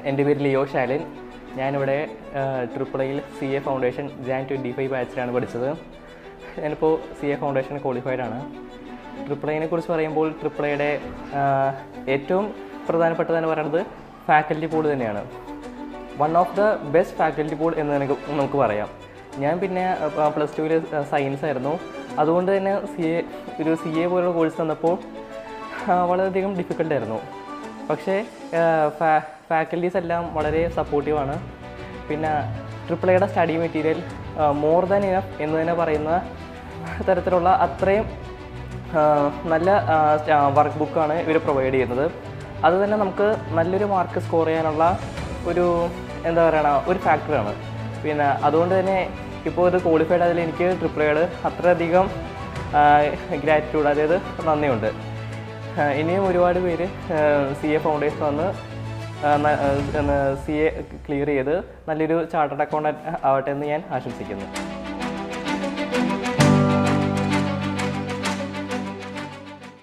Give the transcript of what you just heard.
എൻ്റെ പേര് ലിയോ ഷാലിൻ. ഞാനിവിടെ ട്രിപ്പിൾ CA ഫൗണ്ടേഷൻ Jan 25 ബാച്ചിലാണ് പഠിച്ചത്. ഞാനിപ്പോൾ CA ഫൗണ്ടേഷൻ ക്വാളിഫൈഡ് ആണ്. ട്രിപ്പിൾ കുറിച്ച് പറയുമ്പോൾ ട്രിപ്പിൾ ഐയുടെ ഏറ്റവും പ്രധാനപ്പെട്ടതെന്ന് പറയുന്നത് ഫാക്കൽറ്റി പൂൾ തന്നെയാണ്. One of the best faculty pool എന്ന് നമുക്ക് പറയാം. ഞാൻ പിന്നെ +2 സയൻസ് ആയിരുന്നു. അതുകൊണ്ട് തന്നെ CA പോലുള്ള കോഴ്സ് വന്നപ്പോൾ വളരെയധികം ഡിഫിക്കൽട്ടായിരുന്നു. പക്ഷേ ഫാക്കൽറ്റീസ് എല്ലാം വളരെ സപ്പോർട്ടീവാണ്. പിന്നെ ട്രിപ്പിൾ ഐയുടെ study material more than enough എന്ന് തന്നെ പറയുന്ന തരത്തിലുള്ള അത്രയും നല്ല വർക്ക് ബുക്കാണ് ഇവർ പ്രൊവൈഡ് ചെയ്യുന്നത്. അതുതന്നെ നമുക്ക് നല്ലൊരു മാർക്ക് സ്കോർ ചെയ്യാനുള്ള ഒരു ഒരു ഫാക്ടറാണ്. പിന്നെ അതുകൊണ്ട് തന്നെ ഇപ്പോൾ ഇത് ക്വാളിഫൈഡ് ആയതിൽ എനിക്ക് ട്രിപ്പിൾ ഐയോട് അത്രയധികം ഗ്രാറ്റിറ്റ്യൂഡ്, അതായത് നന്ദിയുണ്ട്. ഇനിയും ഒരുപാട് പേര് CA ഫൗണ്ടേഷൻ വന്ന് CA ക്ലിയർ ചെയ്ത് നല്ലൊരു ചാർട്ടേഡ് അക്കൗണ്ടൻറ്റ് ആവട്ടെ എന്ന് ഞാൻ ആശംസിക്കുന്നു.